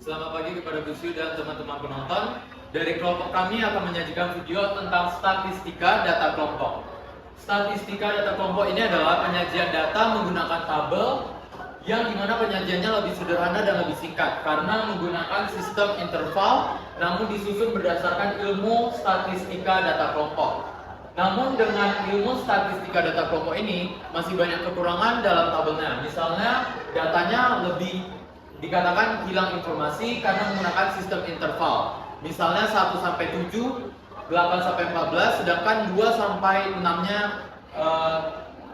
Selamat pagi kepada Busyu dan teman-teman penonton. Dari kelompok kami akan menyajikan video tentang statistika data kelompok. Statistika data kelompok ini adalah penyajian data menggunakan tabel yang dimana penyajiannya lebih sederhana dan lebih singkat karena menggunakan sistem interval namun disusun berdasarkan ilmu statistika data kelompok. Namun dengan ilmu statistika data kelompok ini masih banyak kekurangan dalam tabelnya. Misalnya datanya lebih dikatakan hilang informasi karena menggunakan sistem interval. Misalnya 1 sampai 7, 8 sampai 14, sedangkan 2 sampai 6-nya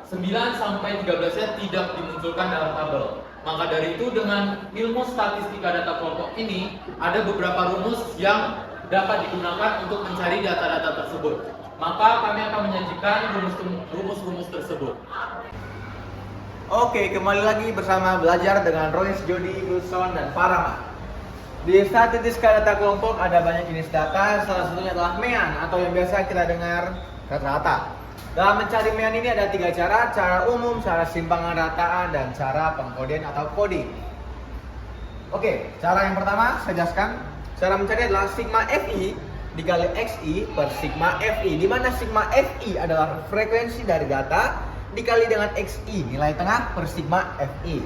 9 sampai 13-nya tidak dimunculkan dalam tabel. Maka dari itu dengan ilmu statistika data kelompok ini ada beberapa rumus yang dapat digunakan untuk mencari data-data tersebut. Maka kami akan menyajikan rumus-rumus tersebut. Oke, kembali lagi bersama belajar dengan Royce, Jody, Wilson, dan Farama. Di statistika data kelompok ada banyak jenis data, salah satunya adalah mean atau yang biasa kita dengar rata-rata. Dalam mencari mean ini ada 3 cara umum, cara simpangan rataan, dan cara pengkodian atau coding. Oke, cara yang pertama saya jelaskan. Cara mencari adalah sigma Fi dikali Xi per sigma Fi, di mana sigma Fi adalah frekuensi dari data dikali dengan Xi, nilai tengah per sigma Fi.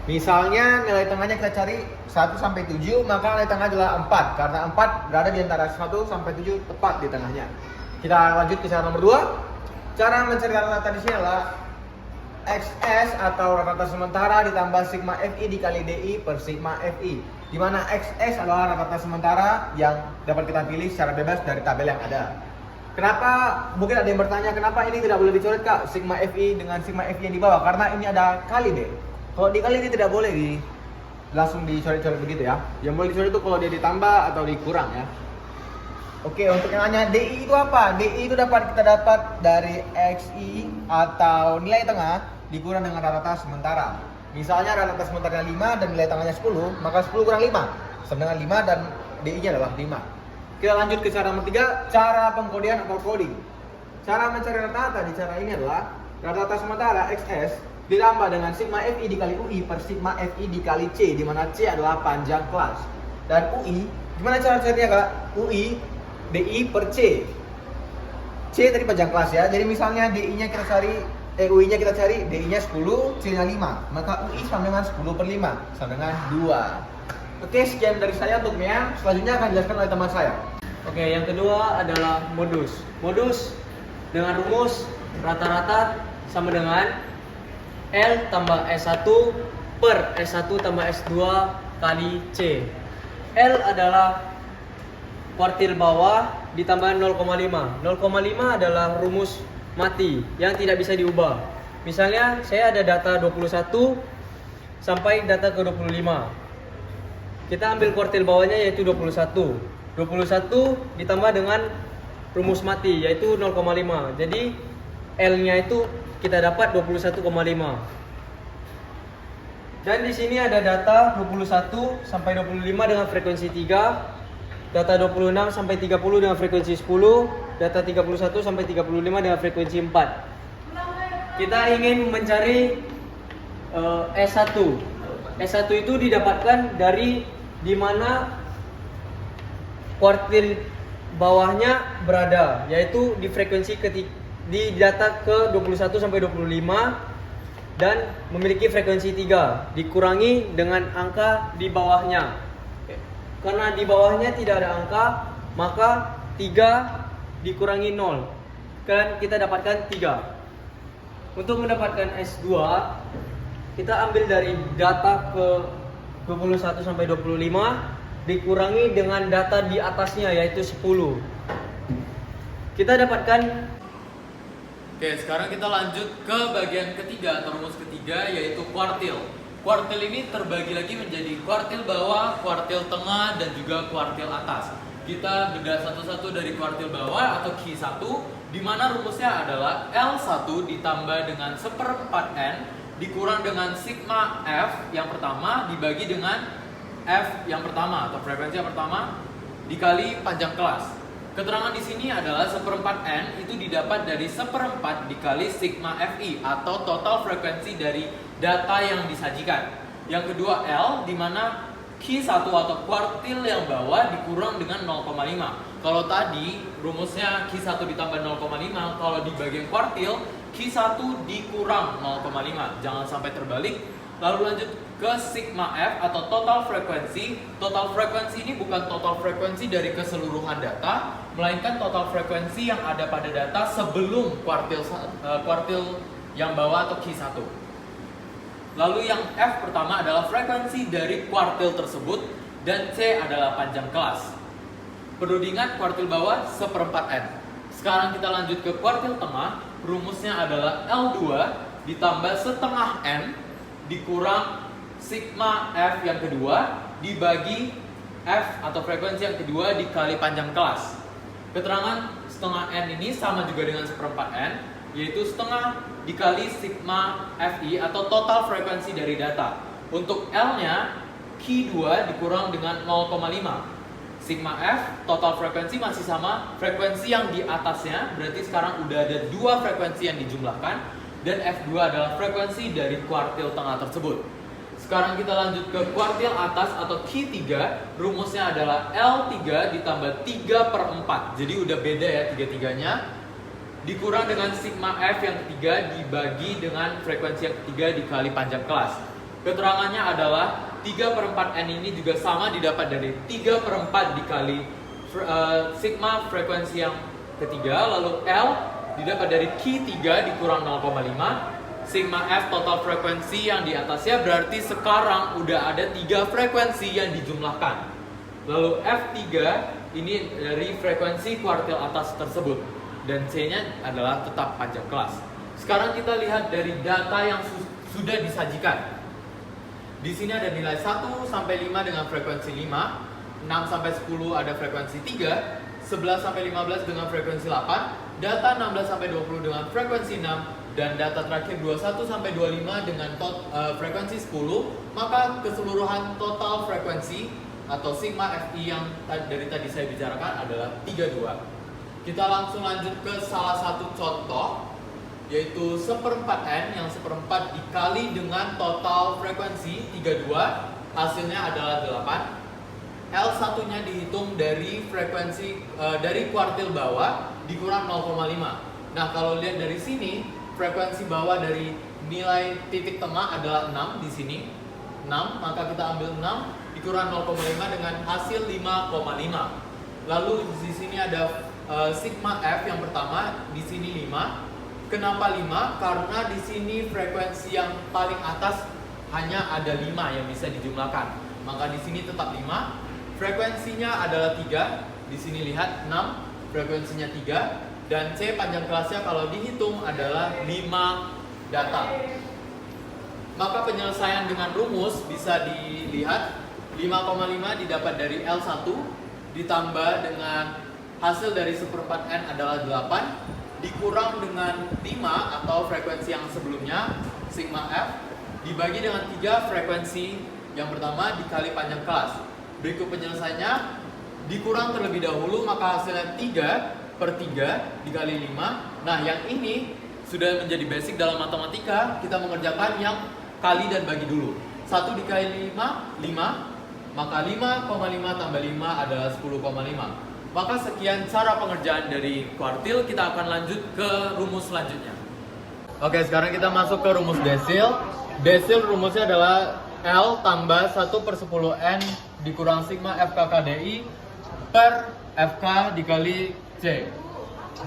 Misalnya nilai tengahnya kita cari 1 sampai 7, maka nilai tengah adalah 4 karena 4 berada di antara 1 sampai 7 tepat di tengahnya. Kita lanjut ke cara nomor 2. Cara mencari rata-rata di sini adalah XS atau rata-rata sementara ditambah sigma Fi dikali Di per sigma Fi, di mana XS adalah rata-rata sementara yang dapat kita pilih secara bebas dari tabel yang ada. Kenapa? Mungkin ada yang bertanya, kenapa ini tidak boleh dicoret kak, sigma Fi dengan sigma Fi yang di bawah? Karena ini ada kali deh. Kalau dikali ini tidak boleh langsung dicoret-coret begitu ya. Yang boleh dicoret itu kalau dia ditambah atau dikurang ya. Oke, untuk yang nanya Di itu apa? Di itu dapat kita dapat dari Xi atau nilai tengah dikurang dengan rata-rata sementara. Misalnya rata-rata sementara 5 dan nilai tengahnya 10, maka 10 kurang 5 sama dengan 5 dan Di-nya adalah 5. Kita lanjut ke cara nomor 3, cara pengkodian atau coding. Cara mencari rata-rata di cara ini adalah rata-rata sementara XS ditambah dengan sigma Fi dikali Ui per sigma Fi dikali C, di mana C adalah panjang kelas. Dan Ui, gimana cara carinya kak? Ui Di per C. C tadi panjang kelas ya. Jadi misalnya Di-nya kita cari, Ui-nya kita cari, Di-nya 10, C-nya 5. Maka Ui sama dengan 10 per 5, sama dengan 2. Oke, sekian dari saya untuk mean. Selanjutnya akan dijelaskan oleh teman saya. Oke, yang kedua adalah modus. Modus dengan rumus rata-rata sama dengan L tambah S1 per S1 tambah S2 kali C. L adalah kuartil bawah ditambah 0,5. 0,5 adalah rumus mati yang tidak bisa diubah. Misalnya saya ada data 21 sampai data ke 25. Kita ambil kuartil bawahnya yaitu 21. 21 ditambah dengan rumus mati yaitu 0,5. Jadi L-nya itu kita dapat 21,5. Dan di sini ada data 21 sampai 25 dengan frekuensi 3, data 26 sampai 30 dengan frekuensi 10, data 31 sampai 35 dengan frekuensi 4. Kita ingin mencari S1. S1 itu didapatkan dari di mana kuartil bawahnya berada, yaitu di frekuensi di data ke 21 sampai 25 dan memiliki frekuensi 3 dikurangi dengan angka di bawahnya. Karena di bawahnya tidak ada angka, maka 3 dikurangi 0 dan kita dapatkan 3. Untuk mendapatkan S2 kita ambil dari data ke 21 sampai 25 dikurangi dengan data di atasnya yaitu 10. Kita dapatkan. Oke, sekarang kita lanjut ke bagian ketiga atau rumus ketiga yaitu kuartil. Kuartil ini terbagi lagi menjadi kuartil bawah, kuartil tengah, dan juga kuartil atas. Kita bedah satu-satu dari kuartil bawah atau Q1, di mana rumusnya adalah L1 ditambah dengan 1/4 N dikurang dengan sigma F yang pertama dibagi dengan F yang pertama atau frekuensi yang pertama dikali panjang kelas. Keterangan di sini adalah 1/4 N itu didapat dari 1/4 dikali sigma Fi atau total frekuensi dari data yang disajikan. Yang kedua L, di mana Q1 atau kuartil yang bawah dikurang dengan 0,5. Kalau tadi rumusnya Q1 ditambah 0,5, kalau di bagian kuartil Q1 dikurang 0,5. Jangan sampai terbalik. Lalu lanjut ke sigma F atau total frekuensi. Total frekuensi ini bukan total frekuensi dari keseluruhan data, melainkan total frekuensi yang ada pada data sebelum kuartil yang bawah atau Q1. Lalu yang F pertama adalah frekuensi dari kuartil tersebut dan C adalah panjang kelas. Perlu diingat kuartil bawah 1/4 N. Sekarang kita lanjut ke kuartil tengah. Rumusnya adalah L2 ditambah setengah N dikurang sigma F yang kedua dibagi F atau frekuensi yang kedua dikali panjang kelas. Keterangan setengah N ini sama juga dengan 1/4 N, yaitu setengah dikali sigma Fi atau total frekuensi dari data. Untuk L-nya Q2 dikurang dengan 0,5. Sigma F total frekuensi masih sama, frekuensi yang di atasnya berarti sekarang udah ada dua frekuensi yang dijumlahkan, dan F2 adalah frekuensi dari kuartil tengah tersebut. Sekarang kita lanjut ke kuartil atas atau Q3. Rumusnya adalah L3 ditambah 3/4. Jadi udah beda ya tiga-tiganya. Dikurang dengan sigma F yang ketiga dibagi dengan frekuensi yang ketiga dikali panjang kelas. Keterangannya adalah 3/4 N ini juga sama didapat dari 3/4 dikali sigma frekuensi yang ketiga. Lalu L didapat dari Q3 dikurang 0,5. Sigma F total frekuensi yang di atasnya berarti sekarang udah ada 3 frekuensi yang dijumlahkan. Lalu F3 ini dari frekuensi kuartil atas tersebut. Dan C-nya adalah tetap panjang kelas. Sekarang kita lihat dari data yang sudah disajikan. Di sini ada nilai 1 sampai 5 dengan frekuensi 5, 6 sampai 10 ada frekuensi 3, 11 sampai 15 dengan frekuensi 8, data 16 sampai 20 dengan frekuensi 6, dan data terakhir 21 sampai 25 dengan frekuensi 10. Maka keseluruhan total frekuensi atau sigma Fi yang dari tadi saya bicarakan adalah 32. Kita langsung lanjut ke salah satu contoh, yaitu 1/4 N yang 1/4 dikali dengan total frekuensi 32, hasilnya adalah 8. L1 nya dihitung dari frekuensi dari kuartil bawah dikurang 0,5. Nah, kalau lihat dari sini, frekuensi bawah dari nilai titik tengah adalah 6 di sini. 6, maka kita ambil 6 dikurang 0,5 dengan hasil 5,5. Lalu di sini ada sigma F yang pertama, di sini 5. Kenapa 5? Karena di sini frekuensi yang paling atas hanya ada 5 yang bisa dijumlahkan. Maka di sini tetap 5. Frekuensinya adalah 3. Di sini lihat 6, frekuensinya 3, dan C panjang kelasnya kalau dihitung adalah 5 data. Maka penyelesaian dengan rumus bisa dilihat 5,5 didapat dari L1 ditambah dengan hasil dari 1/4 N adalah 8 dikurang dengan 5 atau frekuensi yang sebelumnya sigma F dibagi dengan 3 frekuensi yang pertama dikali panjang kelas. Berikut penyelesaiannya, dikurang terlebih dahulu maka hasilnya 3/3 dikali 5. Nah, yang ini sudah menjadi basic dalam matematika. Kita mengerjakan yang kali dan bagi dulu. 1 dikali 5, 5. Maka 5,5 tambah 5 adalah 10,5. Maka sekian cara pengerjaan dari kuartil. Kita akan lanjut ke rumus selanjutnya. Oke, sekarang kita masuk ke rumus desil. Desil rumusnya adalah L tambah 1/10 N dikurang sigma FKKDI per FK dikali C.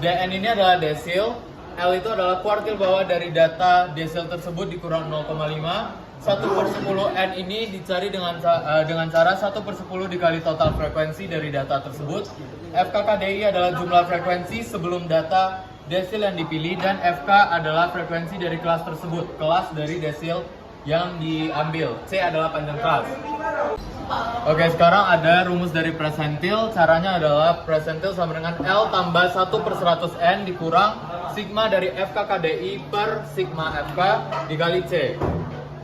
Dn ini adalah desil. L itu adalah kuartil bawah dari data desil tersebut dikurang 0,5. 1/10 N ini dicari dengan cara 1/10 dikali total frekuensi dari data tersebut. FKKDI adalah jumlah frekuensi sebelum data desil yang dipilih, dan FK adalah frekuensi dari kelas tersebut, kelas dari desil yang diambil. C adalah panjang kelas. Oke, sekarang ada rumus dari presentil. Caranya adalah presentil sama dengan L tambah 1/100 N dikurang sigma dari FKKDI per sigma FK dikali C.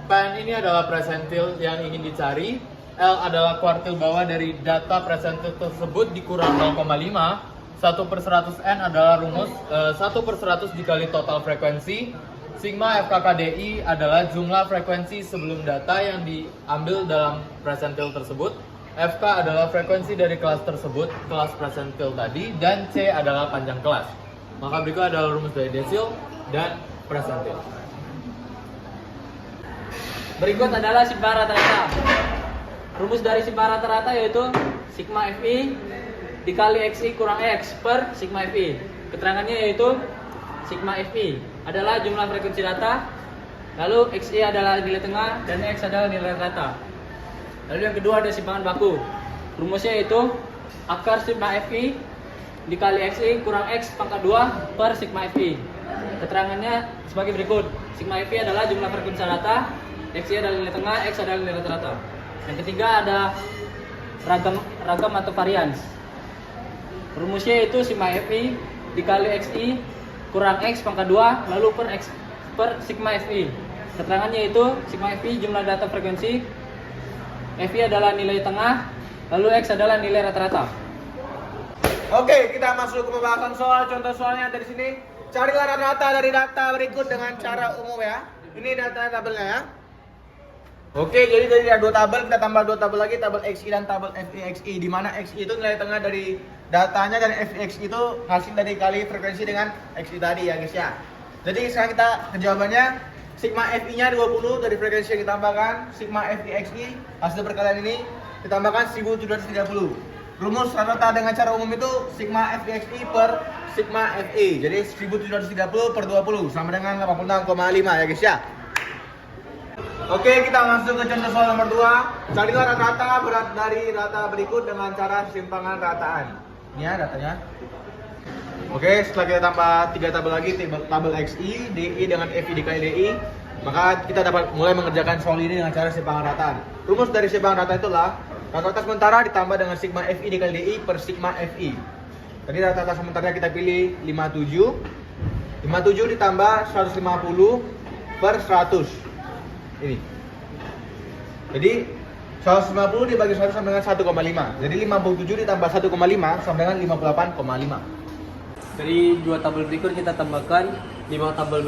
PN ini adalah presentil yang ingin dicari. L adalah kuartil bawah dari data presentil tersebut dikurang 0,5. 1/100 N adalah rumus 1/100 dikali total frekuensi. Sigma FKKDI adalah jumlah frekuensi sebelum data yang diambil dalam presentil tersebut. FK adalah frekuensi dari kelas tersebut, kelas presentil tadi, dan C adalah panjang kelas. Maka berikut adalah rumus dari desil dan presentil. Berikut adalah simpangan rata-rata. Rumus dari simpangan rata-rata yaitu sigma Fi dikali Xi kurang X per sigma Fi. Keterangannya yaitu sigma Fi adalah jumlah frekuensi data, lalu Xi adalah nilai tengah, dan X adalah nilai rata. Lalu yang kedua ada simpangan baku. Rumusnya yaitu akar sigma Fi dikali Xi kurang X pangkat 2 per sigma Fi. Keterangannya sebagai berikut. Sigma Fi adalah jumlah frekuensi data, Xi adalah nilai tengah, X adalah nilai rata-rata. Yang ketiga ada ragam atau varians. Rumusnya yaitu sigma Fi dikali Xi kurang X pangkat 2 lalu per X per sigma Fi. Keterangannya yaitu sigma Fi jumlah data frekuensi, Fi adalah nilai tengah, lalu X adalah nilai rata-rata. Oke, kita masuk ke pembahasan soal. Contoh soalnya dari sini. Carilah rata-rata dari data berikut dengan cara umum ya. Ini data tabelnya ya. Oke, jadi dari ada 2 tabel, kita tambah 2 tabel lagi, tabel Xi dan tabel Fixi. Di mana Xi itu nilai tengah dari datanya dan Fixi itu hasil dari kali frekuensi dengan Xi tadi ya guys ya. Jadi sekarang kita ke jawabannya. Sigma Fi-nya 20 dari frekuensi yang ditambahkan, sigma Fixi hasil perkalian ini ditambahkan 1730. Rumus rata-rata dengan cara umum itu sigma Fixi per sigma Fi. Jadi 1730 per 20 sama dengan 86,5 ya guys ya. Oke, kita masuk ke contoh soal nomor 2. Carilah rata-rata berat dari rata berikut dengan cara simpangan rataan. Ini ya datanya. Oke, setelah kita tambah 3 tabel lagi, tabel Xi, Di dengan Fi dikali Di, maka kita dapat mulai mengerjakan soal ini dengan cara simpangan rataan. Rumus dari simpangan rata itulah rata-rata sementara ditambah dengan sigma Fi dikali Di per sigma Fi. Tadi rata-rata sementaranya kita pilih 57. 57 ditambah 150 per 100. Ini. Jadi 150 dibagi 100 sama dengan 1,5. Jadi 57 ditambah 1,5 sama dengan 58,5. Dari 2 tabel berikut kita tambahkan 5 tabel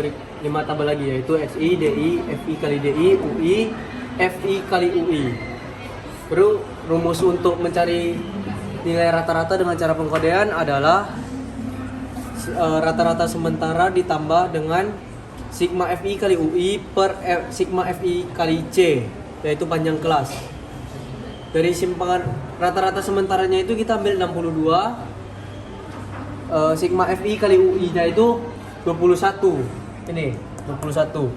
lagi yaitu Xi, Di, Fi kali Di, Ui, Fi kali Ui. Baru rumus untuk mencari nilai rata-rata dengan cara pengkodean adalah rata-rata sementara ditambah dengan sigma Fi kali Ui per sigma Fi kali C, yaitu panjang kelas. Dari simpangan rata-rata sementaranya itu kita ambil 62, sigma Fi kali Ui nya itu 21. Ini 21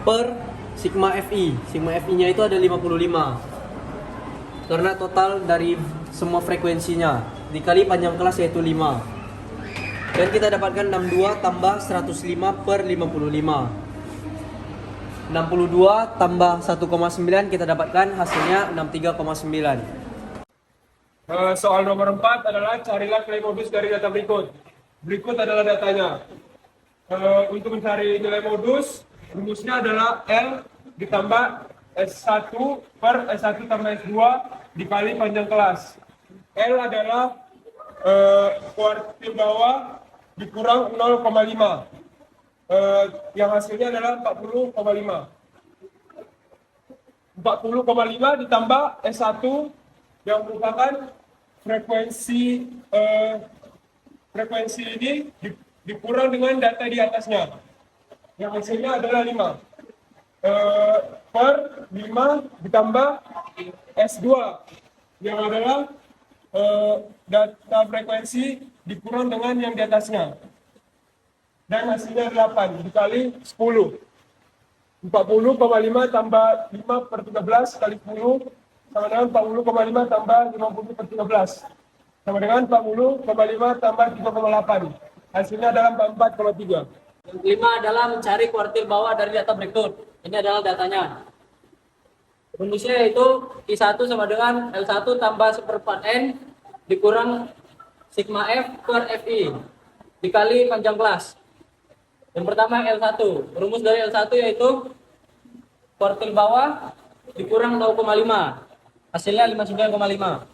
per sigma Fi. Sigma Fi nya itu ada 55. Karena total dari semua frekuensinya dikali panjang kelas yaitu 5. Dan kita dapatkan 62 tambah 105 per 55. 62 tambah 1,9 kita dapatkan hasilnya 63,9. Soal nomor 4 adalah carilah nilai modus dari data berikut. Berikut adalah datanya. Untuk mencari nilai modus, rumusnya adalah L ditambah S1 per S1 tambah S2 dikali panjang kelas. L adalah kuartil bawah dikurang 0,5. Yang hasilnya adalah 40,5. 40,5 ditambah S1 yang merupakan frekuensi ini dikurang dengan data di atasnya. Yang hasilnya adalah 5. Per 5 ditambah S2 yang adalah data frekuensi dikurang dengan yang di atasnya. Dan hasilnya 8 dikali 10. 40,5 tambah 5 per 13 kali 10 sama dengan 40,5 tambah 50 per 13 sama dengan 40,5 tambah 3,8. Hasilnya adalah 44,3. Yang kelima adalah mencari kuartil bawah dari data berikut. Ini adalah datanya. Rumusnya yaitu I1 sama dengan L1 tambah 1/4N dikurang sigma F per Fi dikali panjang kelas. Yang pertama L1. Rumus dari L1 yaitu kuartil bawah dikurang 0,5. Hasilnya 59,5.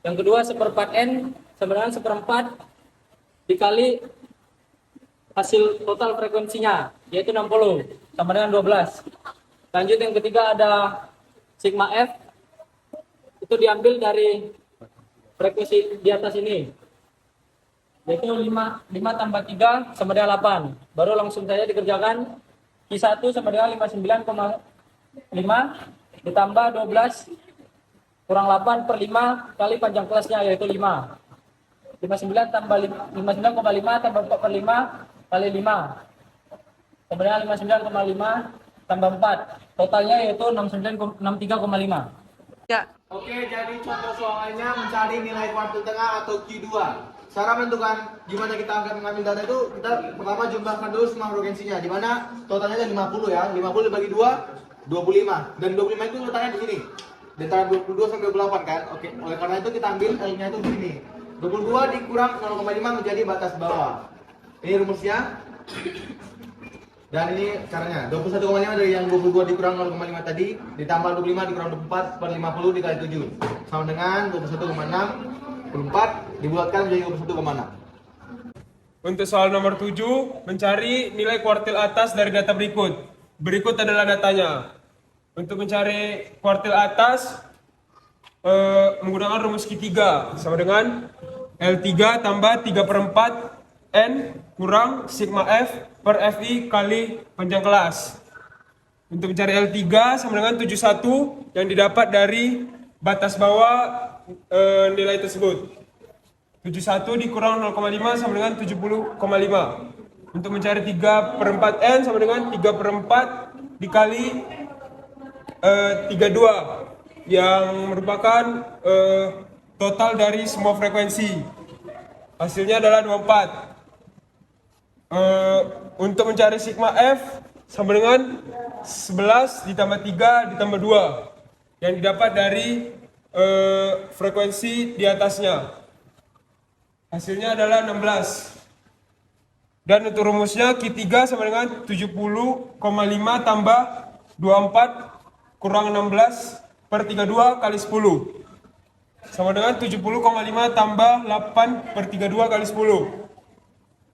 Yang kedua 1/4N sama dengan 1/4 dikali hasil total frekuensinya, yaitu 60 sama dengan 12. Lanjut yang ketiga ada sigma F, itu diambil dari frekuensi di atas ini, yaitu 5 tambah 3 sama dengan 8. Baru langsung saja dikerjakan. Q1 sama dengan 59,5 ditambah 12 kurang 8 per 5 kali panjang kelasnya, yaitu 5. 59 tambah 59,5 tambah 4 per 5 kali 5 sama dengan 59,5 tambah 4. Totalnya yaitu 63,5. Oke, jadi contoh soalnya mencari nilai kuartil tengah atau Q2. Cara menentukan gimana kita akan mengambil data itu, kita pertama jumlahkan dulu semua frekuensinya, di mana totalnya ada 50 ya. 50 dibagi 2, 25. Dan 25 itu letaknya di sini. Di antara 22 sampai 28 kan? Oke, oleh karena itu kita ambil L-nya itu di sini. 22 dikurang 0,5 menjadi batas bawah. Ini rumusnya. Dan ini caranya. 21,5 dari yang 22 dikurang 0,5 tadi ditambah 25 dikurang 24 per 50 dikali 7 sama dengan 21,6 per 4 dibulatkan menjadi 21,6. Untuk soal nomor 7, mencari nilai kuartil atas dari data berikut. Berikut adalah datanya. Untuk mencari kuartil atas menggunakan rumus Q3 sama dengan L3 tambah 3 per 4 N kurang sigma F per Fi kali panjang kelas. Untuk mencari L3 sama dengan 71 yang didapat dari batas bawah nilai tersebut. 71 dikurang 0,5 sama dengan 70,5. Untuk mencari 3 per 4 N sama dengan 3 per 4 dikali 32 yang merupakan total dari semua frekuensi. Hasilnya adalah 24. Untuk mencari sigma F sama dengan 11 ditambah 3 ditambah 2 yang didapat dari frekuensi di atasnya. Hasilnya adalah 16. Dan untuk rumusnya Q3 sama dengan 70,5 tambah 24 kurang 16 per 32 kali 10 sama dengan 70,5 tambah 8 per 32 kali 10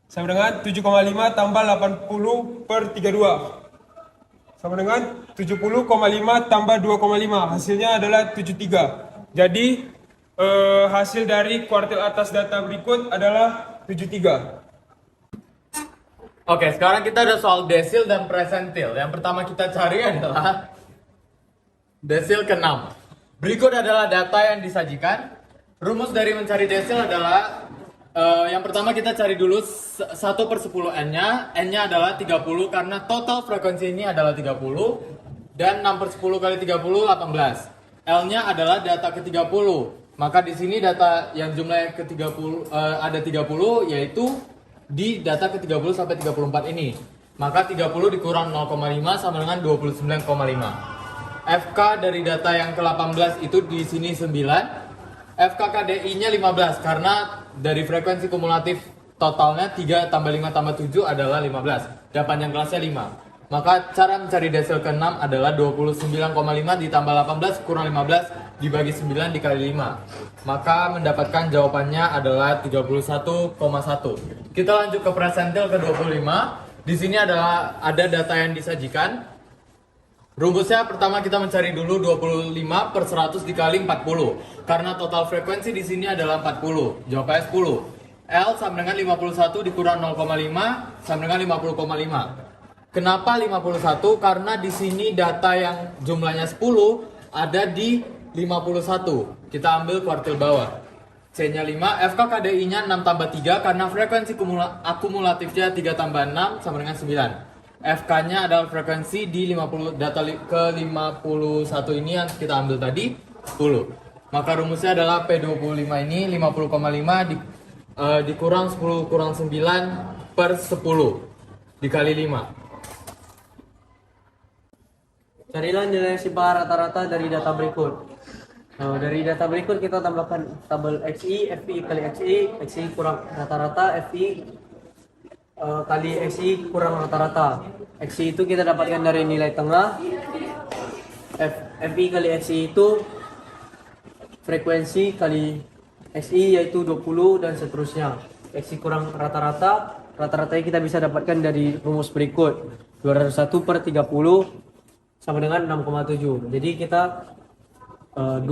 sama dengan 7,5 tambah 80 per 32 sama dengan 70,5 tambah 2,5. Hasilnya adalah 73. Jadi hasil dari kuartil atas data berikut adalah 73. Oke, sekarang kita ada soal desil dan presentil. Yang pertama kita cari adalah desil ke-6. Berikut adalah data yang disajikan. Rumus dari mencari desil adalah yang pertama kita cari dulu 1 per 10 N-nya. N-nya adalah 30 karena total frekuensi ini adalah 30. Dan 6 per 10 kali 30, 18. L-nya adalah data ke-30. Maka di sini data yang jumlahnya ke-30 ada 30, yaitu di data ke-30 sampai 34 ini. Maka 30 dikurang 0,5 sama dengan 29,5. FK dari data yang ke-18 itu di sini 9. FK KDI-nya 15 karena dari frekuensi kumulatif totalnya 3 tambah 5 tambah 7 adalah 15. Dan panjang kelasnya 5. Maka cara mencari desil ke-6 adalah 29,5 ditambah 18 kurang 15 dibagi 9 dikali 5. Maka mendapatkan jawabannya adalah 31,1. Kita lanjut ke presentil ke-25. Di sini adalah ada data yang disajikan. Rumusnya pertama kita mencari dulu 25 per 100 dikali 40. Karena total frekuensi di sini adalah 40. Jawabannya 10. L sama dengan 51 dikurang 0,5 sama dengan 50,5. Kenapa 51? Karena di sini data yang jumlahnya 10 ada di 51. Kita ambil kuartil bawah. C-nya 5, FK KDI-nya 6 tambah 3 karena frekuensi akumulatifnya 3 tambah 6 sama dengan 9. FK-nya adalah frekuensi di 50 data ke-51 ini yang kita ambil tadi 10. Maka rumusnya adalah P25 ini 50,5 dikurang 10 kurang 9 per 10 dikali 5. Carilah nilai SIPA rata-rata dari data berikut. Dari data berikut kita tambahkan tabel XI, FI kali XI kurang rata-rata, FI kali XI kurang rata-rata. XI itu kita dapatkan dari nilai tengah. FI kali XI itu frekuensi kali XI yaitu 20 dan seterusnya. XI kurang rata-rata rata-ratanya kita bisa dapatkan dari rumus berikut. 201 per 30 sama dengan 6,7. Jadi kita 2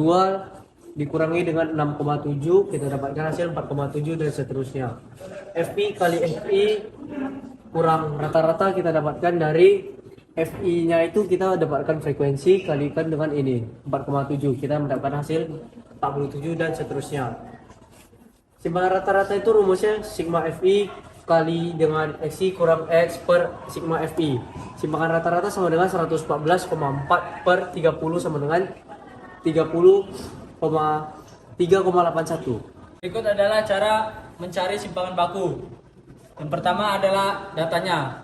dikurangi dengan 6,7, kita dapatkan hasil 4,7 dan seterusnya. FI kali FI kurang rata-rata kita dapatkan dari FI-nya itu kita dapatkan frekuensi kalikan dengan ini 4,7, kita mendapatkan hasil 47 dan seterusnya. Simpangan rata-rata itu rumusnya sigma FI kali dengan XI kurang X per sigma FI. Simpangan rata-rata sama dengan 114,4 per 30 sama dengan 3,81. Berikut adalah cara mencari simpangan baku. Yang pertama adalah datanya.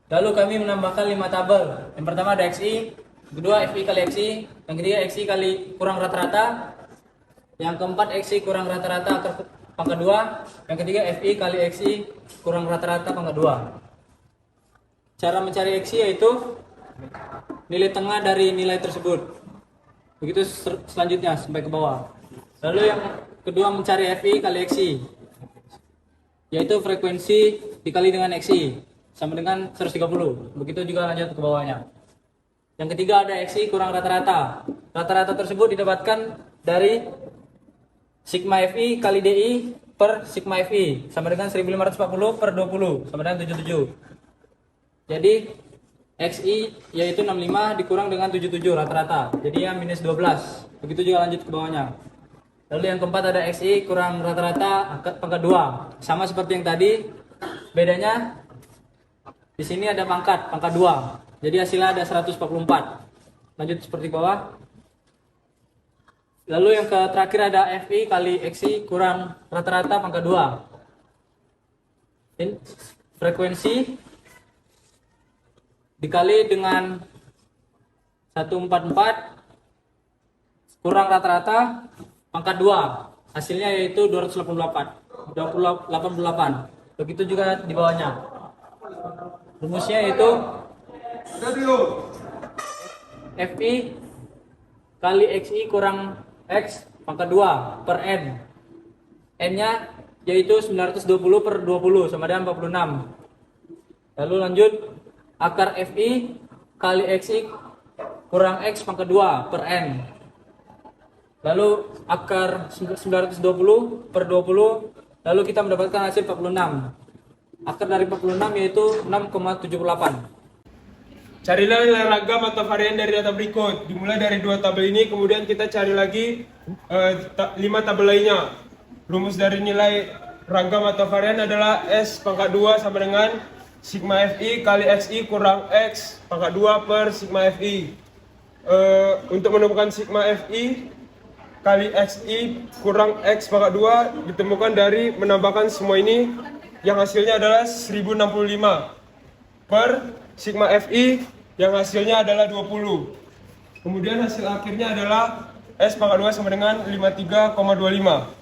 Lalu kami menambahkan 5 tabel. Yang pertama ada XI, yang kedua FI kali XI, yang ketiga XI kali kurang rata-rata, yang keempat XI kurang rata-rata akar pangkat 2, yang ketiga FI kali XI kurang rata-rata pangkat 2. Cara mencari XI yaitu nilai tengah dari nilai tersebut. Begitu selanjutnya sampai ke bawah. Lalu yang kedua mencari FI kali XI, yaitu frekuensi dikali dengan XI sama dengan 130. Begitu juga lanjut ke bawahnya. Yang ketiga ada XI kurang rata-rata. Rata-rata tersebut didapatkan dari sigma FI kali DI per sigma FI sama dengan 1540 per 20 sama dengan 77. Jadi XI yaitu 65 dikurang dengan 77 rata-rata. Jadi ya minus 12. Begitu juga lanjut ke bawahnya. Lalu yang keempat ada XI kurang rata-rata pangkat 2. Sama seperti yang tadi. Bedanya di sini ada pangkat 2. Jadi hasilnya ada 144. Lanjut seperti bawah. Lalu yang terakhir ada FI kali XI kurang rata-rata pangkat 2. Ini frekuensi dikali dengan 144 kurang rata-rata pangkat 2. Hasilnya yaitu 288. Begitu juga di bawahnya. Rumusnya yaitu FI kali XI kurang X pangkat 2 per N. N-nya yaitu 920 per 20 sama dengan 46. Lalu lanjut akar FI kali XI kurang X pangkat 2 per N. Lalu akar 920 per 20, lalu kita mendapatkan hasil 46. Akar dari 46 yaitu 6,78. Carilah nilai ragam atau varian dari data berikut. Dimulai dari 2 tabel ini, kemudian kita cari lagi 5 tabel lainnya. Rumus dari nilai ragam atau varian adalah S pangkat 2 sama dengan sigma FI kali XI kurang X pangkat 2 per sigma FI. Untuk menemukan sigma FI kali XI kurang X pangkat 2 ditemukan dari menambahkan semua ini, yang hasilnya adalah 1065 per sigma FI yang hasilnya adalah 20. Kemudian hasil akhirnya adalah S pangkat 2 sama dengan 53,25.